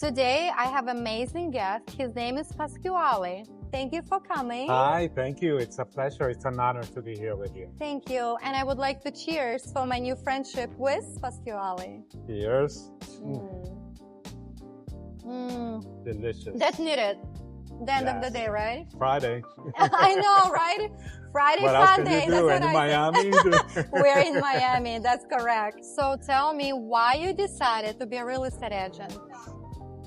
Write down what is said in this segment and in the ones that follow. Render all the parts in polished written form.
Today, I have an amazing guest. His name is Pasquale. Thank you for coming. Hi, thank you. It's a pleasure. It's an honor to be here with you. Thank you. And I would like to cheers for my new friendship with Pasquale. Cheers. Delicious. That's needed. The end of Yes. the day, right? Friday. I know, right? Friday, What else Sunday. can you do? That's In what I Miami? said. We're in Miami. That's correct. So tell me why you decided to be a real estate agent.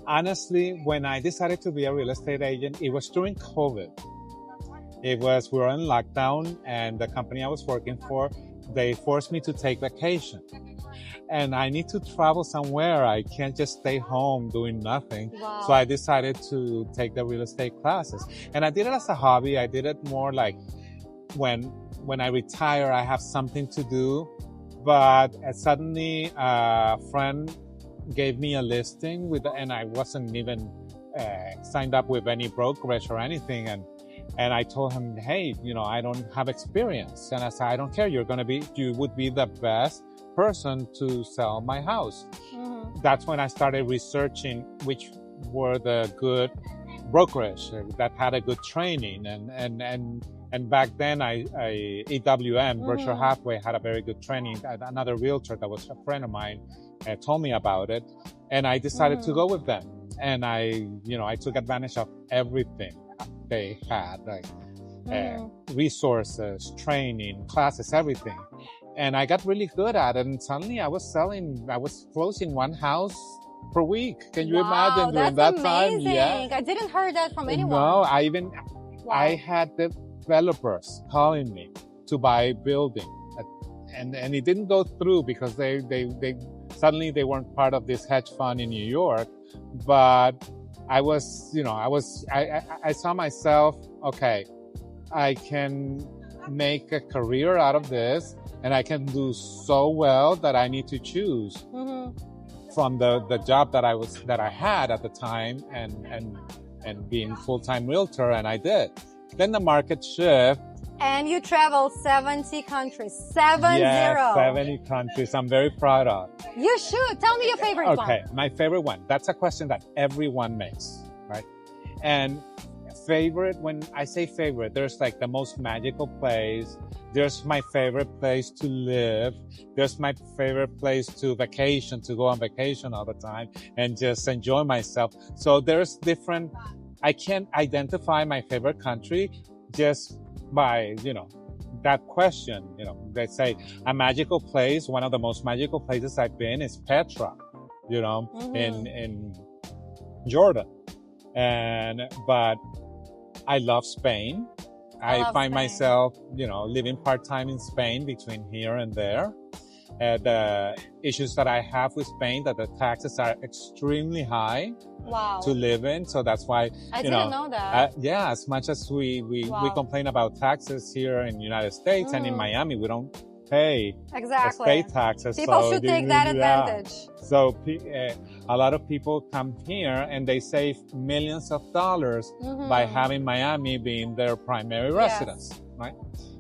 Honestly, when I decided to be a real estate agent, it was during COVID. We were in lockdown, and the company I was working for, they forced me to take vacation. And I need to travel somewhere. I can't just stay home doing nothing. Wow. So I decided to take the real estate classes. And I did it as a hobby. I did it more like when I retire, I have something to do. But suddenly a friend gave me a listing and I wasn't even signed up with any brokerage or anything. And I told him, hey, I don't have experience. And I said, I don't care. You would be the best person to sell my house. Mm-hmm. That's when I started researching which were the good brokerage that had a good training. And back then EWM, Berkshire Hathaway, had a very good training. Another realtor that was a friend of mine told me about it, and I decided to go with them. And I took advantage of everything they had, like resources, training, classes, everything. And I got really good at it. And suddenly I was closing one house per week. Can you imagine during that time? Yeah. I didn't heard that from anyone. No, I had developers calling me to buy building. And it didn't go through because they suddenly they weren't part of this hedge fund in New York. But I saw myself, okay, I can make a career out of this, and I can do so well that I need to choose from the job that I had at the time and being full-time realtor, and I did. Then the market shift. And you travel 70 countries. 70. Yeah, 70 countries. I'm very proud of. You should. Tell me your favorite one. Okay, my favorite one. That's a question that everyone makes, right? And favorite, when I say favorite, there's like the most magical place. There's my favorite place to live. There's my favorite place to go on vacation all the time and just enjoy myself. So there's different, I can't identify my favorite country just by, that question. They say a magical place. One of the most magical places I've been is Petra, in Jordan. But I love Spain. I find myself, living part-time in Spain between here and there. The issues that I have with Spain, that the taxes are extremely high to live in. So that's why, I didn't know that. As much as we complain about taxes here in the United States and in Miami, we don't pay state taxes. People should take that advantage. So a lot of people come here and they save millions of dollars by having Miami being their primary residence, right?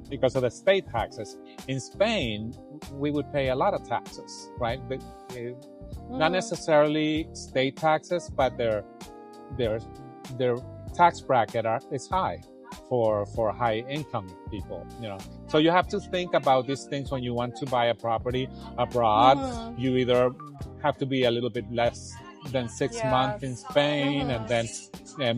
Because of the state taxes. In Spain, we would pay a lot of taxes, right? But not necessarily state taxes, but their tax bracket is high for high income people, So you have to think about these things when you want to buy a property abroad. You either have to be a little bit less than 6 months in Spain and then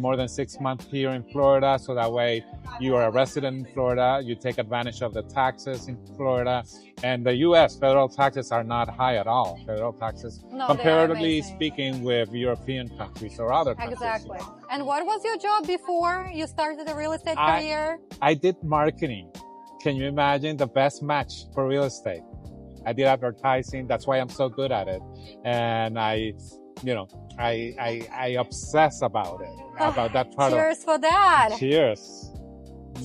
more than 6 months here in Florida. So that way you are a resident in Florida. You take advantage of the taxes in Florida. And the U.S. federal taxes are not high at all. Federal taxes, comparatively speaking, with European countries or other countries. Exactly. And what was your job before you started a real estate career? I did marketing. Can you imagine? The best match for real estate. I did advertising. That's why I'm so good at it. And I obsess about it, about that part. Cheers for that. Cheers.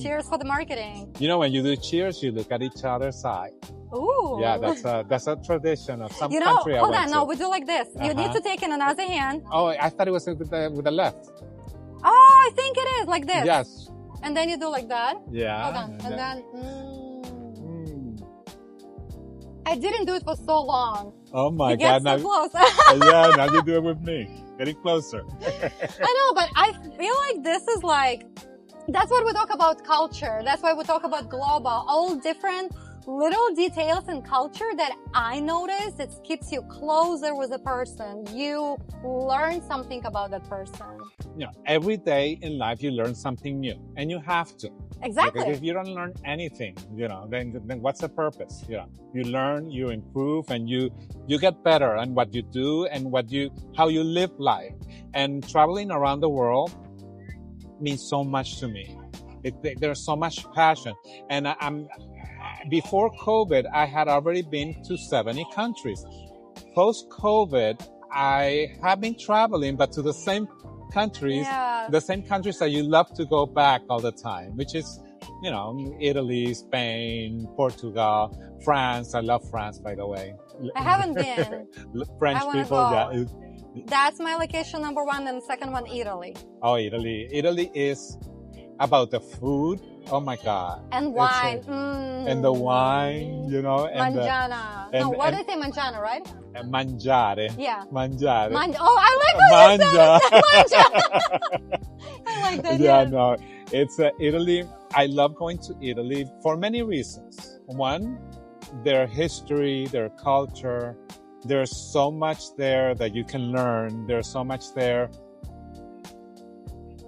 Cheers for the marketing. When you do cheers, you look at each other's eye. Ooh. Yeah, that's a tradition of some country I went to. Hold on. No, we do like this. You need to take in another hand. Oh, I thought it was with the left. Oh, I think it is like this. Yes. And then you do like that. Yeah. Hold on. And then. I didn't do it for so long. Oh my God! You get so close. Yeah, now you do it with me. getting closer. I know, but I feel like this is like, that's what we talk about culture. That's why we talk about global, all different little details in culture that I notice. It keeps you closer with a person. You learn something about that person. You know, every day in life you learn something new, and you have to. Exactly. Because if you don't learn anything, you know, then what's the purpose? You know, you learn, you improve, and you get better on what you do and how you live life. And traveling around the world means so much to me. There's so much passion, and before COVID, I had already been to 70 countries. Post-COVID, I have been traveling, but to the same countries, the same countries that you love to go back all the time, which is, you know, Italy, Spain, Portugal, France. I love France, by the way. I haven't been. French people, yeah. That's my location number one, and the second one, Italy. Oh, Italy. Italy is about the food. Oh my God. And wine. And the wine, you know. And mangiana. What do you say? Mangiana, right? Mangiare. Yeah. Mangiare. I like how you said it. I like that. Yeah, no. It's Italy. I love going to Italy for many reasons. One, their history, their culture. There's so much there that you can learn. There's so much there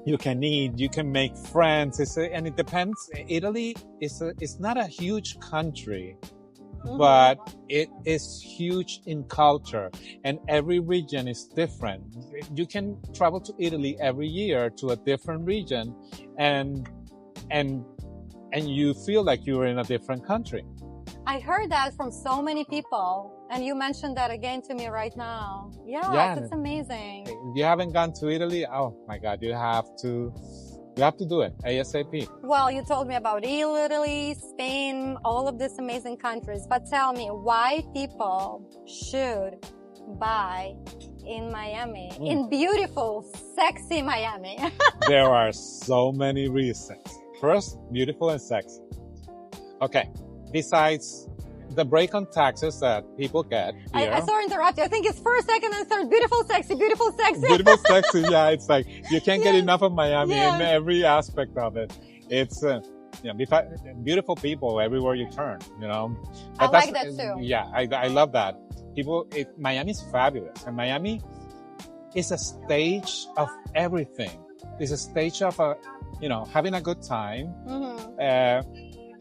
you can eat, you can make friends. And it depends. Italy is not a huge country, but it is huge in culture, and every region is different. You can travel to Italy every year to a different region, and you feel like you're in a different country. I heard that from so many people, and you mentioned that again to me right now. Yeah, that's amazing. If you haven't gone to Italy, oh my God, you have to do it ASAP. Well, you told me about Italy, Spain, all of these amazing countries, but tell me why people should buy in Miami, in beautiful, sexy Miami. There are so many reasons. First, beautiful and sexy. Okay. Besides the break on taxes that people get here. I sorry to interrupt you. I think it's first, second, and third. Beautiful, sexy, beautiful, sexy. Beautiful, sexy. Yeah, it's like you can't get enough of Miami in every aspect of it. It's beautiful people everywhere you turn. You know, but I like that too. Yeah, I love that. Miami's fabulous, and Miami is a stage of everything. It's a stage of having a good time.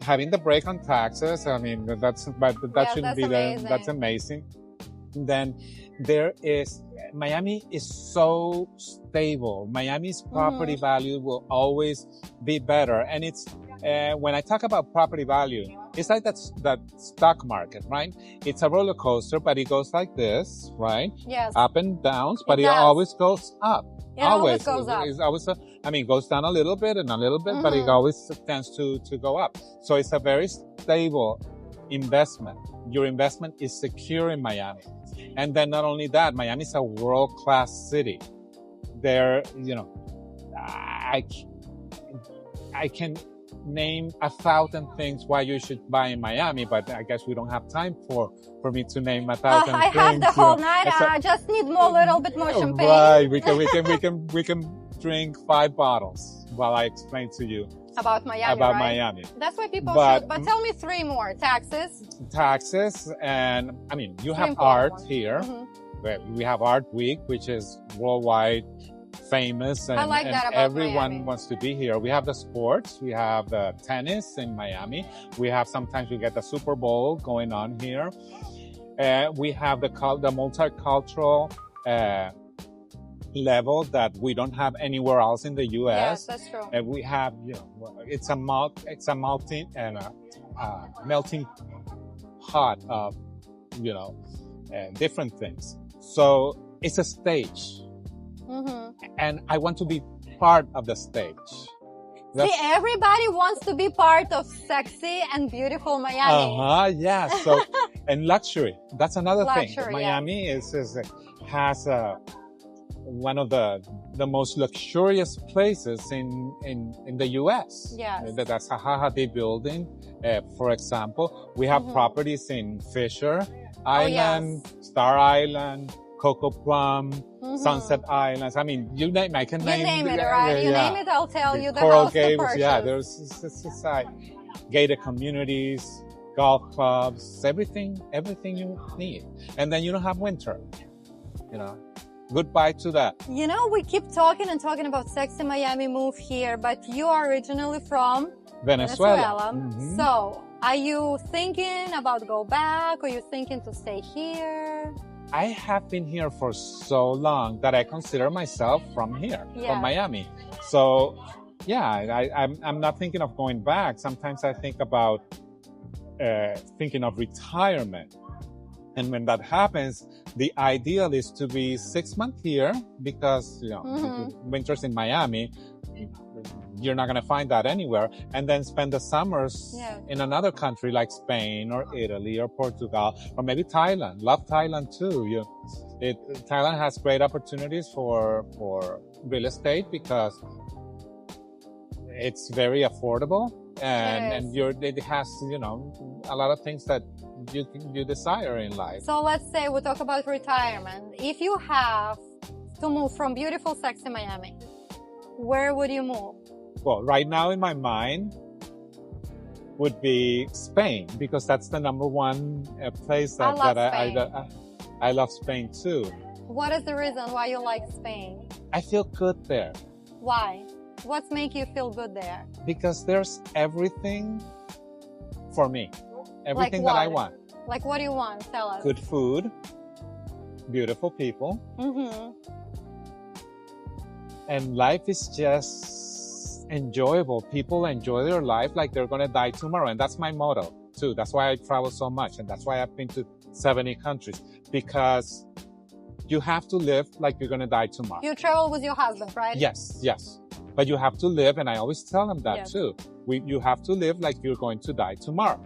Having the break on taxes, I mean, that shouldn't be there. That's amazing. Then Miami is so stable. Miami's property value will always be better. And it's, when I talk about property value, it's like that stock market, right? It's a roller coaster, but it goes like this, right? Yes. Up and downs, but it always goes up. It always goes up. It's always, it goes down a little bit and a little bit, but it always tends to go up. So it's a very stable investment. Your investment is secure in Miami. And then not only that, Miami is a world-class city. There, I can name 1,000 things why you should buy in Miami, but I guess we don't have time for me to name 1,000 things. I have the whole night. I just need little bit more champagne. Right. We can drink 5 bottles while I explain to you about Miami. Miami. That's why people should. But tell me 3 more. Taxes, and I mean, you have art here. We have Art Week, which is worldwide famous, and, I like that about everyone Miami. Wants to be here. We have the sports. We have the tennis in Miami. Sometimes we get the Super Bowl going on here. We have the multicultural level that we don't have anywhere else in the U.S. Yes, that's true. And we have, it's a melting pot of, different things. So it's a stage. And I want to be part of the stage. See, everybody wants to be part of sexy and beautiful Miami. Yeah. So, and luxury. That's another thing. Miami has one of the most luxurious places in the U.S. Yes. That's a Zaha Hadid building, for example. We have properties in Fisher Island, Star Island, Coco Plum, Sunset Islands. I mean, you name, I can You name name it, right? You name it, I'll tell you the Coral house to Gables, purchase. yeah, there's gated communities, golf clubs, everything you need. And then you don't have winter, you know. Goodbye to that. You know, we keep talking and talking about Sexy Miami move here, but you are originally from Venezuela. So, are you thinking about go back, or you thinking to stay here? I have been here for so long that I consider myself from here, from Miami. So, yeah, I'm not thinking of going back. Sometimes I think about thinking of retirement. And when that happens, the ideal is to be 6 months here because, you know, winters in Miami, you're not going to find that anywhere. And then spend the summers in another country like Spain or Italy or Portugal or maybe Thailand. Love Thailand too. Thailand has great opportunities for real estate because it's very affordable and it has, you know, a lot of things that you desire in life. So let's say we talk about retirement. If you have to move from beautiful, sexy Miami, where would you move? Well, right now in my mind would be Spain because that's the number one place that I love Spain too. What is the reason why you like Spain? I feel good there. Why? What's make you feel good there? Because there's everything for me. Everything that I want. Like what do you want? Tell us. Good food, beautiful people, and life is just enjoyable. People enjoy their life like they're going to die tomorrow. And that's my motto too. That's why I travel so much. And that's why I've been to 70 countries because you have to live like you're going to die tomorrow. You travel with your husband, right? Yes, yes. But you have to live, and I always tell them that too. You have to live like you're going to die tomorrow.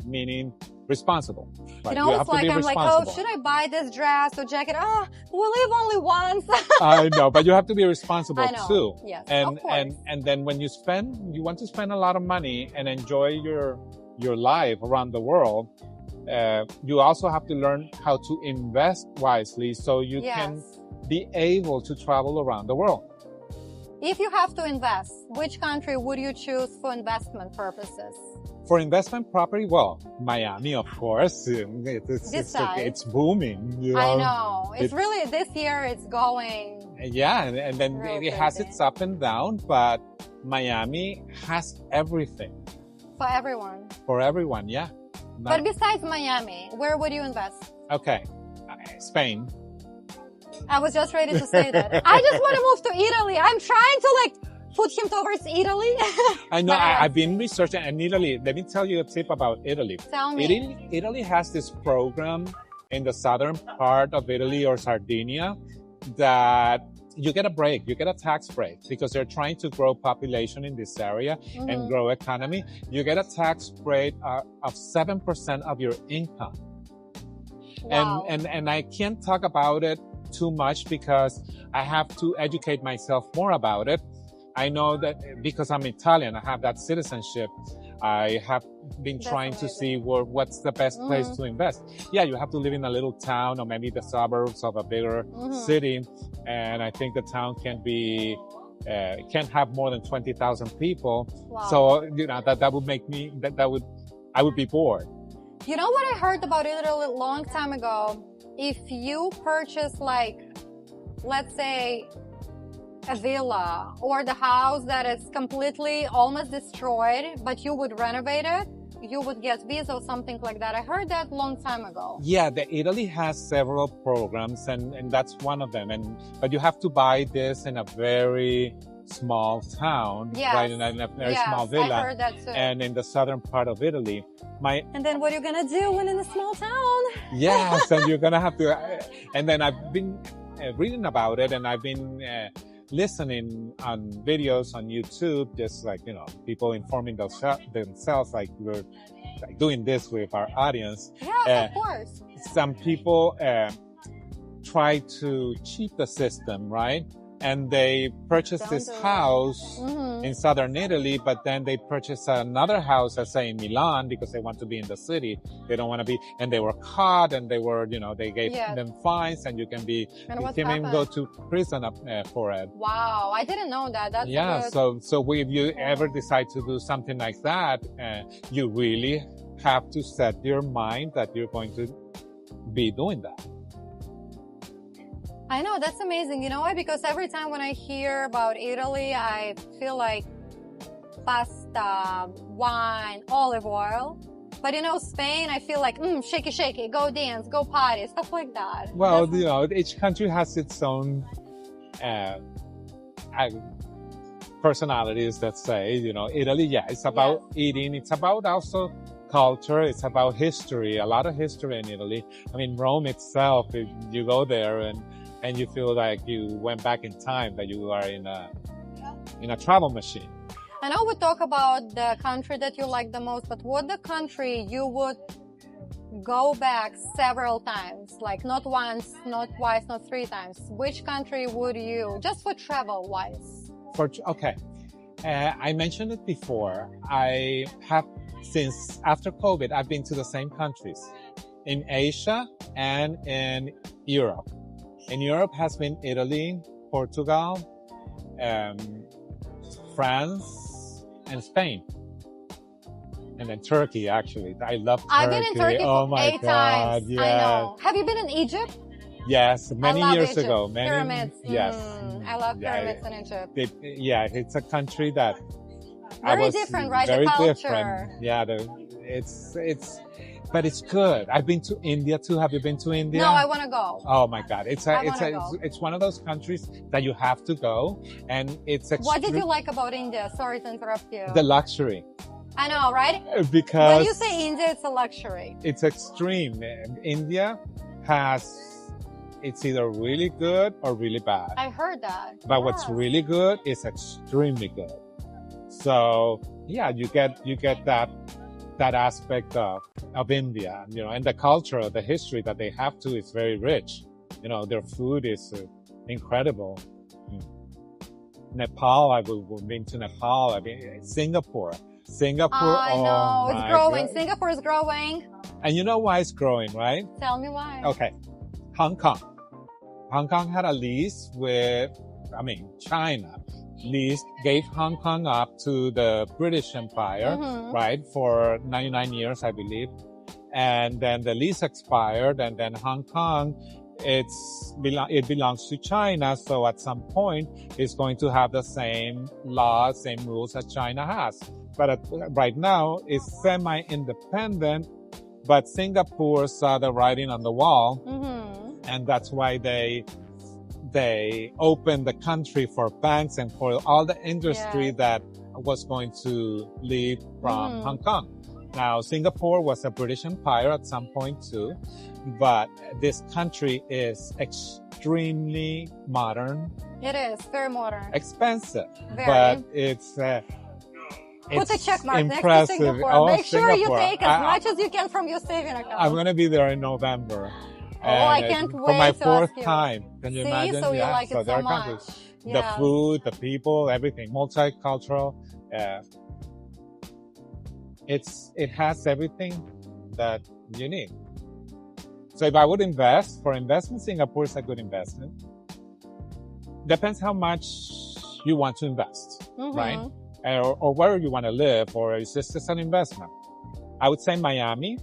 Meaning responsible. Right? You know, it's like I'm like, oh, should I buy this dress or jacket? Oh, we live only once. I know, but you have to be responsible too. Yes, and of course. and then when you want to spend a lot of money and enjoy your life around the world, you also have to learn how to invest wisely so you can be able to travel around the world. If you have to invest, which country would you choose for investment purposes? For investment property, well, Miami, of course. It's booming. You know? I know. It's really, this year it's going. Yeah, and then it has its up and down, but Miami has everything. For everyone. For everyone, yeah. But besides Miami, where would you invest? Okay. Spain. I was just ready to say that. I just want to move to Italy. I'm trying to put him towards Italy. I know. I've been researching, and Italy. Let me tell you a tip about Italy. Tell me. Italy has this program in the southern part of Italy or Sardinia that you get a break. You get a tax break because they're trying to grow population in this area and grow economy. You get a tax break of 7% of your income. Wow. And I can't talk about it too much because I have to educate myself more about it. I know that because I'm Italian, I have that citizenship. I have been trying to see what's the best place to invest. Yeah, you have to live in a little town or maybe the suburbs of a bigger city. And I think the town can't have more than 20,000 people. Wow. So, you know, that would make me, I would be bored. You know what I heard about Italy a long time ago? If you purchase let's say, a villa or the house that is completely almost destroyed, but you would renovate it, you would get visa or something like that. I heard that a long time ago. Yeah, Italy has several programs and that's one of them. But you have to buy this in a very small town, right? In a very small villa. I heard that too. And in the southern part of Italy. And then what are you going to do when in a small town? Yes, and you're going to have to, and then I've been reading about it and I've been listening on videos on YouTube, just people informing themselves, like we're doing this with our audience. Yeah, of course. Some people try to cheat the system, right? and they purchased this house in southern Italy, but then they purchased another house, let's say in Milan, because they want to be in the city. They don't want to be, and they were caught, and they were, they gave them fines, and you can even go to prison for it. Wow, I didn't know that. That's good. So if you ever decide to do something like that, you really have to set your mind that you're going to be doing that. I know, that's amazing. You know why? Because every time when I hear about Italy, I feel like pasta, wine, olive oil. But Spain, I feel like, shake it, go dance, go party, stuff like that. Well, each country has its own personalities, let's say. Italy, it's about eating. It's about also culture. It's about history, a lot of history in Italy. I mean, Rome itself, if you go there and you feel like you went back in time, that you are in a travel machine. I know we talk about the country that you like the most, but what the country you would go back several times, like not once, not twice, not three times? Which country would you, just for travel wise? Okay. I mentioned it before. I have, since after COVID, I've been to the same countries in Asia and in Europe. In Europe has been Italy, Portugal, France, and Spain. And then Turkey, actually. I love Turkey. I've been in Turkey for 8 times. Yes. I know. Have you been in Egypt? Yes, many years Egypt. ago. Pyramids. Yes. I love pyramids in Egypt. It's a country that very different, right? Very the culture. different. Yeah, but it's good. I've been to India too. Have you been to India? No, I want to go. Oh my God. It's one of those countries that you have to go, and it's What did you like about India? Sorry to interrupt you. The luxury. I know, right? Because when you say India, it's a luxury. It's extreme. India it's either really good or really bad. I heard that. But what's really good is extremely good. So yeah, you get that aspect of India, and the culture, the history that they have too is very rich. Their food is incredible. Nepal, I've been to Nepal. I've been Singapore. I know, it's growing. God. Singapore is growing. And you know why it's growing, right? Tell me why. Okay. Hong Kong. Hong Kong had a lease China gave Hong Kong up to the British Empire, right? For 99 years, I believe. And then the lease expired, and then Hong Kong, it belongs to China. So at some point, it's going to have the same laws, same rules that China has. But right now, it's semi-independent, but Singapore saw the writing on the wall. And that's why they opened the country for banks and for all the industry that was going to leave from Hong Kong. Now, Singapore was a British Empire at some point too, but this country is extremely modern. It is very modern. Expensive, very. But it's put a check mark impressive. Next to Singapore. Make sure Singapore. You take as much as you can from your saving account. I'm going to be there in November. I can't wait. For my fourth time. Can you imagine? So you like it so much. The food, the people, everything. Multicultural. It has everything that you need. So if I would invest, Singapore is a good investment. Depends how much you want to invest, right? Or where you want to live, or is this just an investment? I would say Miami.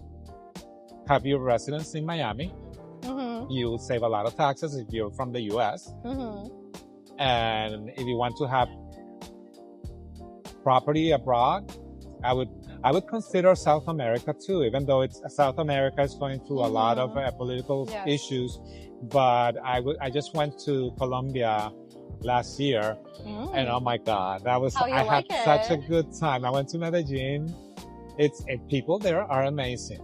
Have your residence in Miami. You save a lot of taxes if you're from the U.S. And if you want to have property abroad, I would consider South America too, even though South America is going through a lot of political issues. But I just went to Colombia last year, and oh my God, I had such a good time. I went to Medellin. People there are amazing.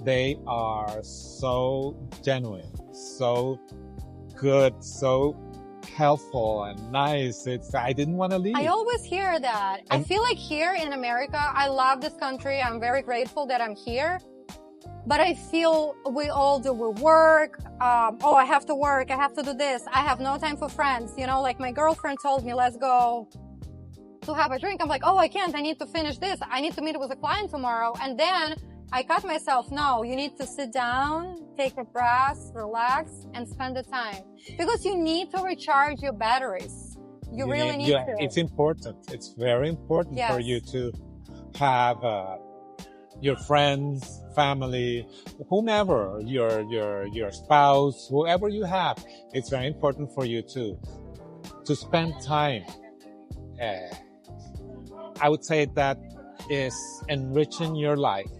They are so genuine, so good, so helpful and nice. I didn't want to leave. I always hear that. I feel like here in America, I love this country. I'm very grateful that I'm here. But I feel we all do. We work. Oh, I have to work. I have to do this. I have no time for friends. You know, like my girlfriend told me, let's go to have a drink. I'm like, oh, I can't. I need to finish this. I need to meet with a client tomorrow. And then I cut myself. No, you need to sit down, take a breath, relax, and spend the time. Because you need to recharge your batteries. You really need to. It's important. It's very important Yes. for you to have your friends, family, whomever, your spouse, whoever you have. It's very important for you to spend time. I would say that is enriching your life.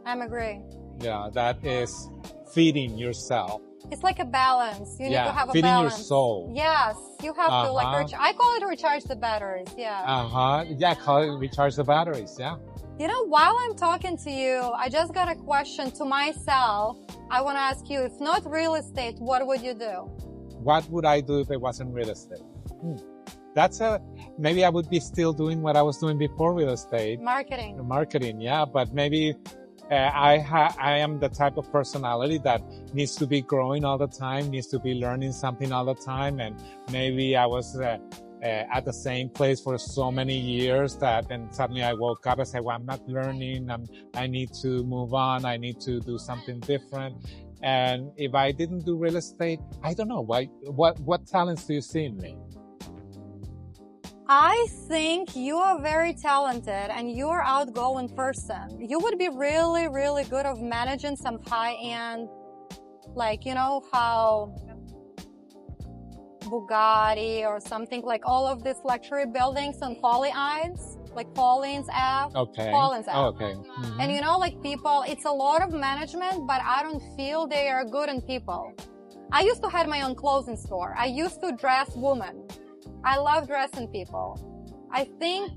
I'm agree. Yeah, that is feeding yourself. It's like a balance. You need to have a feeding balance. your soul. Yes, you have to like. I call it recharge the batteries. Yeah. Yeah, call it recharge the batteries. Yeah. You know, while I'm talking to you, I just got a question to myself. I want to ask you: if not real estate, what would you do? What would I do if it wasn't real estate? Maybe I would be still doing what I was doing before real estate. Marketing, yeah. But maybe I am the type of personality that needs to be growing all the time, needs to be learning something all the time. And maybe I was at the same place for so many years that then suddenly I woke up and said, well, I'm not learning. I need to move on. I need to do something different. And if I didn't do real estate, I don't know. What talents do you see in me? I think you are very talented and you're outgoing person. You would be really, really good of managing some high-end, like, you know, how Bugatti or something, like all of these luxury buildings on Folly Ides, like Pauline's Ave. Okay. Pauline's Ave. Oh, okay. Mm-hmm. And you know, like people, it's a lot of management, but I don't feel they are good in people. I used to have my own clothing store. I used to dress women. I love dressing people. I think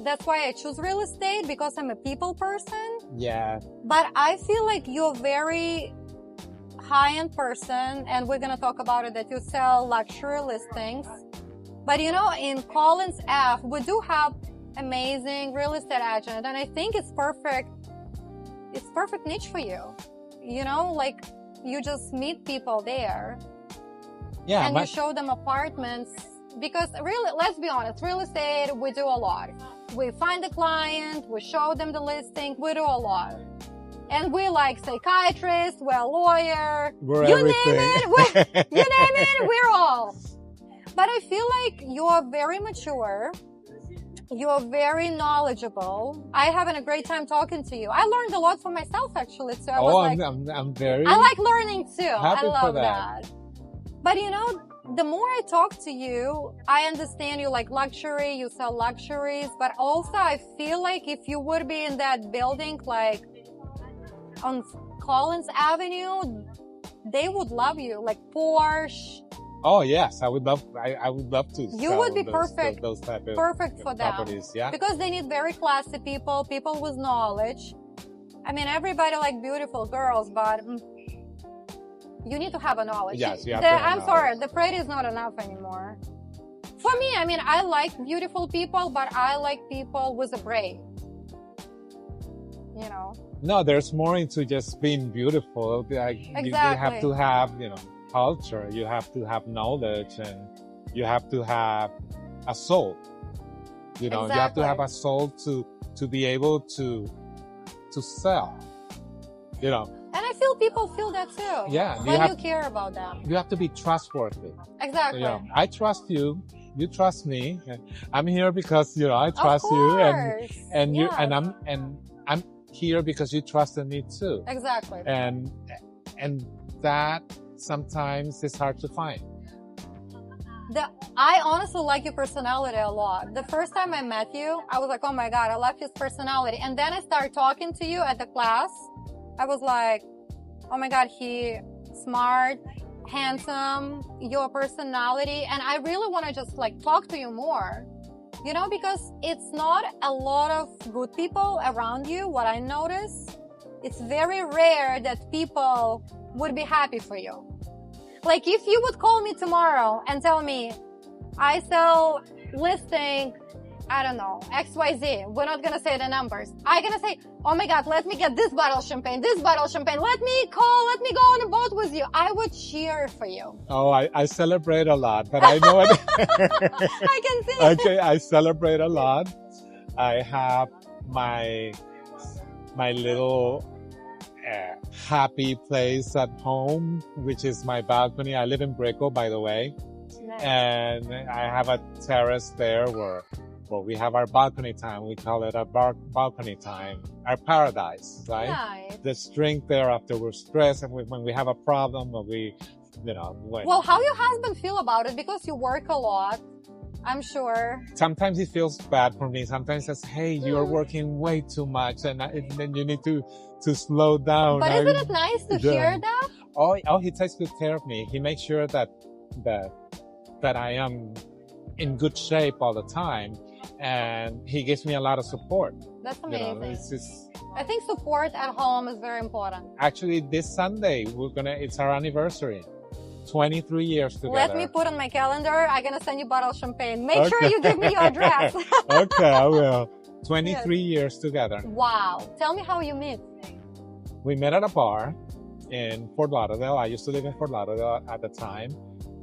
that's why I choose real estate, because I'm a people person. Yeah. But I feel like you're very high-end person, and we're going to talk about it, that you sell luxury listings. But you know, in Collins Ave, we do have amazing real estate agent, and I think it's perfect niche for you. You know, like you just meet people there. Yeah. And you show them apartments. Because really, let's be honest, real estate, we do a lot. We find the client, we show them the listing, we do a lot. And we like psychiatrists, we're a lawyer, you name it, we're all. But I feel like you are very mature. You are very knowledgeable. I having a great time talking to you. I learned a lot for myself, actually. So I like learning too. Happy I love for that. But you know, the more I talk to you, I understand you like luxury, you sell luxuries, but also I feel like if you would be in that building, like on Collins Avenue, they would love you, like Porsche. Oh yes, I would love to. You would be perfect for them. Properties, yeah. Because they need very classy people with knowledge. I mean, everybody like beautiful girls, but you need to have a knowledge. Yes, you have to have I'm knowledge. sorry, the pretty is not enough anymore. For me, I mean, I like beautiful people, but I like people with a brain. You know? No, there's more into just being beautiful. Exactly. You have to have, culture. You have to have knowledge, and you have to have a soul. You have to have a soul to be able to sell. And I feel people feel that too. Yeah. When you care about them. You have to be trustworthy. Exactly. I trust you. You trust me. I'm here because, I trust of you, course. I'm here because you trusted me too. Exactly. And that sometimes is hard to find. I honestly like your personality a lot. The first time I met you, I was like, oh my God, I love his personality. And then I started talking to you at the class. I was like, oh my God, he smart, handsome, your personality. And I really want to just like talk to you more, because it's not a lot of good people around you. What I notice, it's very rare that people would be happy for you. Like if you would call me tomorrow and tell me, I sell listing I don't know, XYZ. We're not gonna say the numbers. I'm gonna say, oh my God, let me get this bottle of champagne, this bottle of champagne. Let me go on a boat with you. I would cheer for you. Oh, I celebrate a lot, but I know what. I can see. Okay, I celebrate a lot. I have my little happy place at home, which is my balcony. I live in Brickell, by the way. Nice. And I have a terrace there where we have our balcony time. We call it our balcony time, our paradise, right? Nice. The strength there after we're stressed and when we have a problem, when we, Well, how your husband feel about it? Because you work a lot, I'm sure. Sometimes he feels bad for me. Sometimes he says, hey, you're working way too much and then you need to slow down. But isn't it nice to hear that? Oh, he takes good care of me. He makes sure that I am in good shape all the time. And he gives me a lot of support. That's amazing. It's just, I think support at home is very important. actually, this Sunday, it's our anniversary. 23 years together. Let me put on my calendar. I'm going to send you a bottle of champagne. Make sure you give me your address. Okay, I will. 23 years together. Wow. Tell me how you meet. We met at a bar in Fort Lauderdale. I used to live in Fort Lauderdale at the time.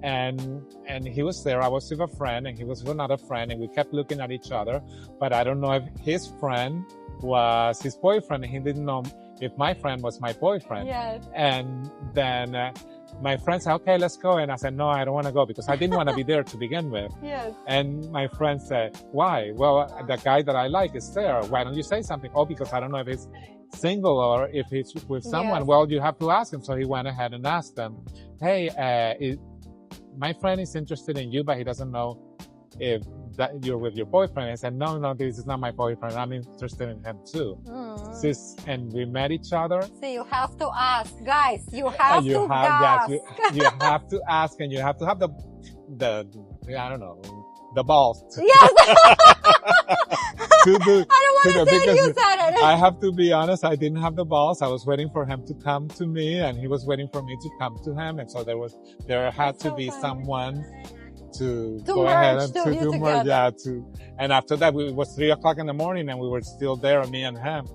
And he was there. I was with a friend and he was with another friend and we kept looking at each other. But I don't know if his friend was his boyfriend and he didn't know if my friend was my boyfriend. Yes. And then my friend said, okay, let's go. And I said, no, I don't want to go because I didn't want to be there to begin with. Yes. And my friend said, why? Well, the guy that I like is there. Why don't you say something? Oh, because I don't know if he's single or if he's with someone. Yes. Well, you have to ask him. So he went ahead and asked them, hey, my friend is interested in you, but he doesn't know if that you're with your boyfriend. I said, no, this is not my boyfriend. I'm interested in him too. And we met each other. See, you have to ask. Guys, you have to ask. Yes, you have to ask and you have to have the I don't know, the balls. Yes! to do, I don't want to say you said it. I have to be honest, I didn't have the balls. I was waiting for him to come to me and he was waiting for me to come to him. And so there had to be someone to go ahead and to do more. Yeah, and after that, it was 3:00 in the morning and we were still there, me and him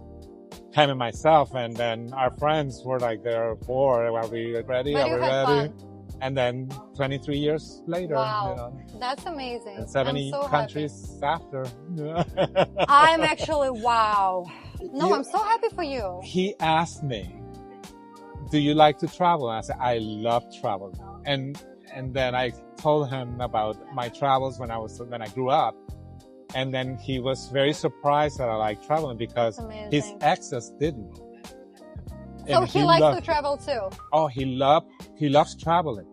and myself. And then our friends were like there, are we ready? But Are we ready? Fun. And then 23 years later, wow, that's amazing. And 70 countries after. I'm actually, wow. No, I'm so happy for you. He asked me, do you like to travel? And I said, I love travel. And then I told him about my travels when I grew up. And then he was very surprised that I like traveling because his exes didn't. So he likes to travel too? Oh, he loves traveling.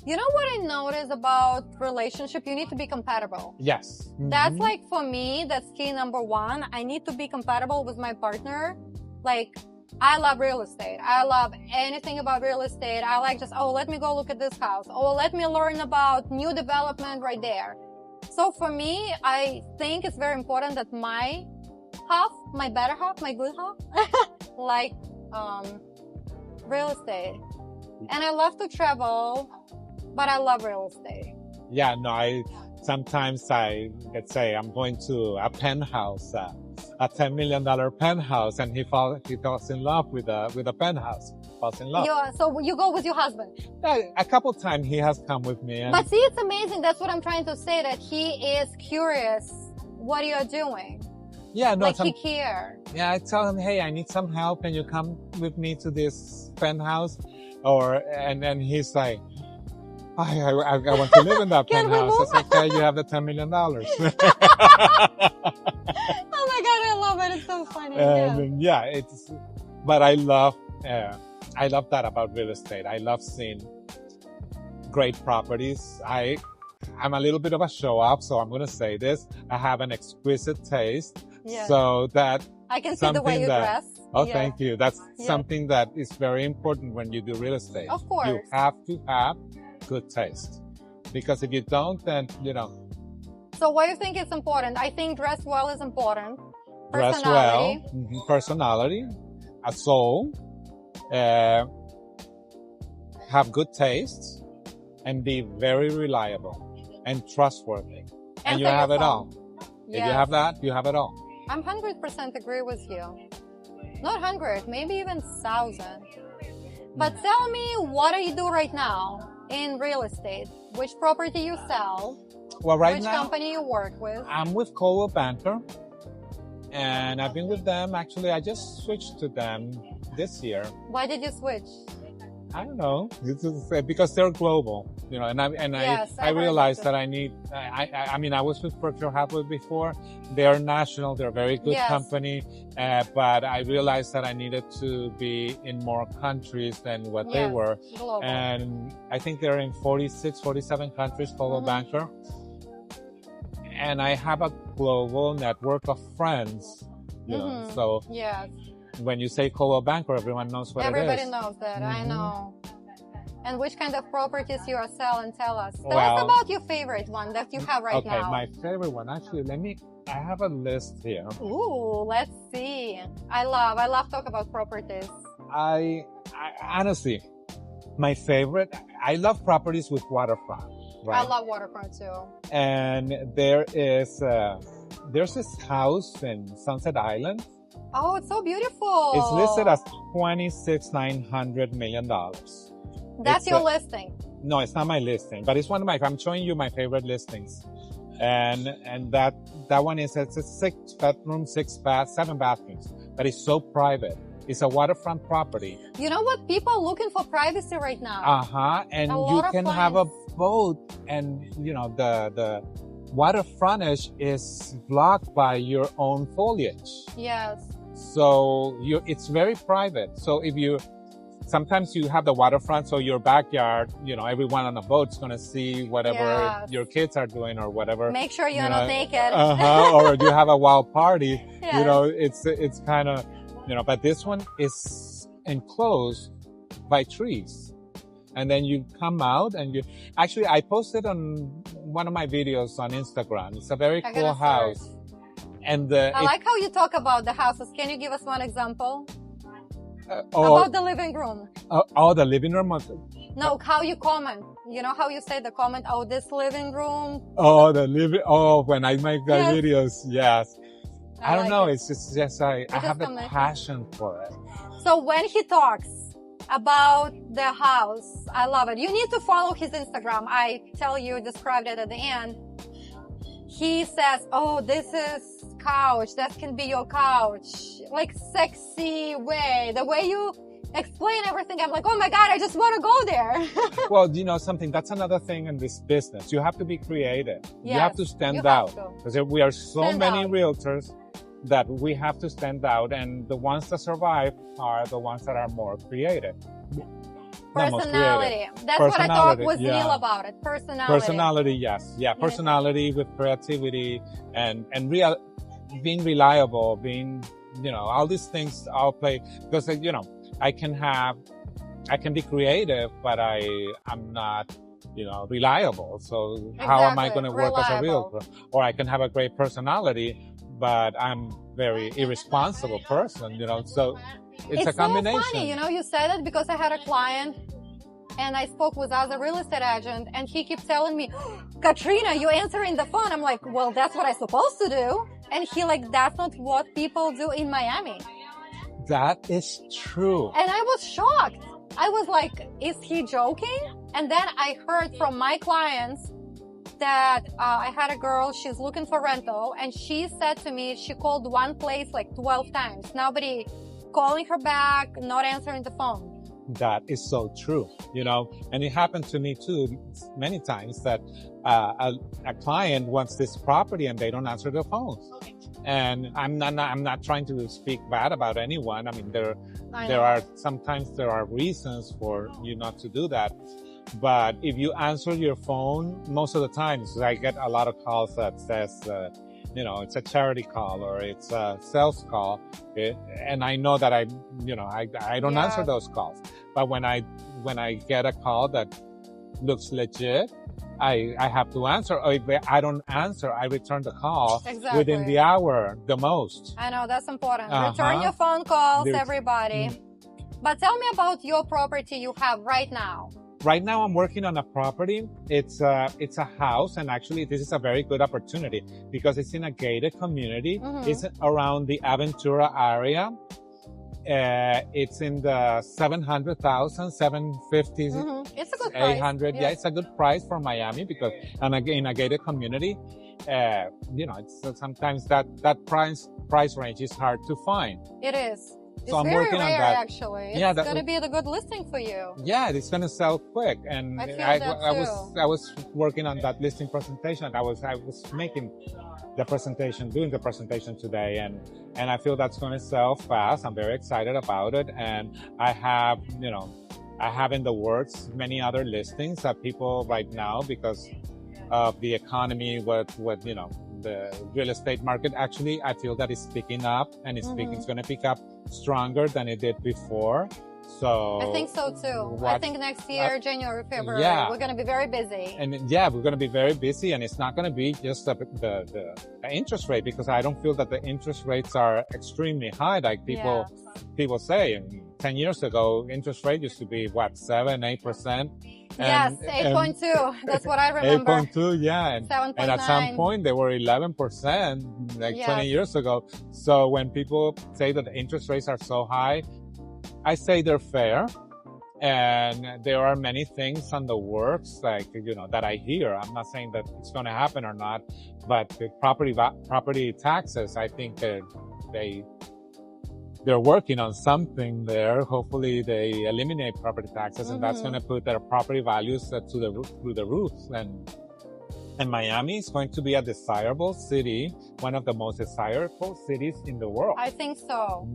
You know what I noticed about relationship? You need to be compatible. Yes. Mm-hmm. That's like, for me, that's key number one. I need to be compatible with my partner. Like, I love real estate. I love anything about real estate. I like just, let me go look at this house. Let me learn about new development right there. So for me, I think it's very important that my half, my better half, my good half, like, real estate. And I love to travel, but I love real estate. Yeah, no, sometimes let's say I'm going to a penthouse, a $10 million penthouse, and he falls in love with a penthouse, falls in love. So you go with your husband? Yeah, a couple times he has come with me. But see, it's amazing. That's what I'm trying to say, that he is curious what you're doing. Yeah, no, like he cares. Yeah, I tell him, hey, I need some help. Can you come with me to this penthouse? And then he's like, I want to live in that penthouse. I said, okay, you have the $10 million. Oh my God, I love it. It's so funny. But I love that about real estate. I love seeing great properties. I'm a little bit of a show off, so I'm going to say this. I have an exquisite taste. Yeah. So that I can see the way you dress. Oh, thank you. That's something that is very important when you do real estate. Of course. You have to have good taste. Because if you don't, then, So what do you think is important? I think dress well is important. Dress well. Mm-hmm. Personality. A soul. Have good taste. And be very reliable and trustworthy. And you have it all. If you have that, you have it all. I'm 100% agree with you. Not 100, maybe even 1,000. But tell me, what do you do right now in real estate? Which property you sell? Well, right Which now, company you work with? I'm with Coldwell Banker, and I've been with them. Actually, I just switched to them this year. Why did you switch? I don't know. This is because they're global, you know, I realized that I need, I mean, I was with Berkshire Hathaway before. They're national. They're a very good company. But I realized that I needed to be in more countries than what they were. Global. And I think they're in 46, 47 countries, Coldwell Banker. And I have a global network of friends, you know, so. Yes. When you say Coldwell Banker, everyone knows what it is. Everybody knows that. I know. And which kind of properties you are selling? Tell us. Tell us about your favorite one that you have right now. Okay, my favorite one. Actually, I have a list here. Ooh, let's see. I love talk about properties. I honestly, my favorite, I love properties with waterfront. Right? I love Waterfront too. And there's this house in Sunset Island. Oh, it's so beautiful. It's listed as $26,900 million. That's your listing. No, it's not my listing, but it's one of I'm showing you my favorite listings. And that one is, it's a 6 bedroom, 6 bath, 7 bathrooms, but it's so private. It's a waterfront property. You know what? People are looking for privacy right now. And you can have a boat, and you know, the water frontage is blocked by your own foliage. Yes. So it's very private. So sometimes you have the waterfront, so your backyard, you know, everyone on the boat's going to see whatever your kids are doing or whatever. Make sure you're not naked. Or you have a wild party. Yes. You know, it's kind of, you know, but this one is enclosed by trees. And then you come out and actually, I posted on one of my videos on Instagram. It's a very cool house. And I like how you talk about the houses. Can you give us one example? About the living room. The living room? No, how you comment. You know how you say the comment, this living room? When I make the videos, yes. I don't know. It's just I have a passion for it. So when he talks about the house, I love it. You need to follow his Instagram. I tell you, described it at the end. He says, this is couch. That can be your couch. Like sexy way. The way you explain everything, I'm like, oh my God, I just want to go there. Well, you know something, that's another thing in this business. You have to be creative. Yes, you have to stand out. Because we are so many realtors that we have to stand out. And the ones that survive are the ones that are more creative. Personality. That's what I talked with Neil about it. Personality, yes. Yeah, personality with creativity and being reliable, being, you know, all these things all play. Because, you know, I can be creative, but I'm not, you know, reliable. So how am I going to work as a realtor? Or I can have a great personality, but I'm very irresponsible person, you know, so it's a combination. So funny, you know, you said it because I had a client and I spoke with other real estate agent and he keeps telling me, Katrina, you answering the phone. I'm like, well, that's what I'm supposed to do. And he like, that's not what people do in Miami. That is true. And I was shocked. I was like, is he joking? And then I heard from my clients that I had a girl, she's looking for rental, and she said to me she called one place like 12 times. Nobody calling her back, not answering the phone. That is so true, you know, and it happened to me too many times that a client wants this property and they don't answer their phones. And I'm not trying to speak bad about anyone. I mean, there are reasons for you not to do that. But if you answer your phone, most of the time, I get a lot of calls that says, you know, it's a charity call or it's a sales call. And I know that I don't answer those calls. But when I get a call that looks legit, I have to answer. Or if I don't answer, I return the call within the hour, the most. I know, that's important. Return your phone calls, everybody. But tell me about your property you have right now. Right now I'm working on a property. It's a house, and actually this is a very good opportunity because it's in a gated community. It's around the Aventura area. It's in the 700,000, 750, It's a good price. 800. Yeah, it's a good price for Miami because, and again, in a gated community, you know, it's sometimes that price range is hard to find. It is. It's So I'm very working rare, on that. actually. Yeah, It's going to be a good listing for you. Yeah, it's gonna sell quick, and I feel that too. I was working on that listing presentation. I was making the presentation, doing the presentation today, and I feel that's gonna sell fast. I'm very excited about it, and I have in the works many other listings that people right now, because of the economy, with the real estate market. Actually, I feel that it's picking up, and it's going to pick up stronger than it did before. So I think so too. I think next year, January, February, we're going to be very busy. And yeah, we're going to be very busy, and it's not going to be just the interest rate, because I don't feel that the interest rates are extremely high. Like people say, 10 years ago, interest rate used to be what, 7-8%. Yes, 8.2. That's what I remember. 8.2, yeah. 7.9. And at some point they were 11%, like 20 years ago. So when people say that the interest rates are so high, I say they're fair. And there are many things on the works, like, that I hear. I'm not saying that it's going to happen or not, but the property taxes, I think that they're working on something there. Hopefully they eliminate property taxes, and that's going to put their property values through the roof. And Miami is going to be a desirable city, one of the most desirable cities in the world. I think so.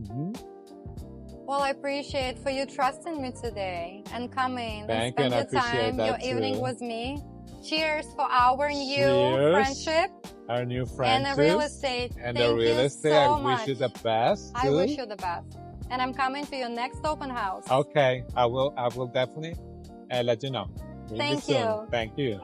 Well, I appreciate for you trusting me today and coming and spend your time, your evening with me. Cheers for our new friendship. Our new friendship. And the real estate. And the real estate. I wish you the best. I wish you the best. And I'm coming to your next open house. Okay. I will definitely let you know. Thank you. Thank you.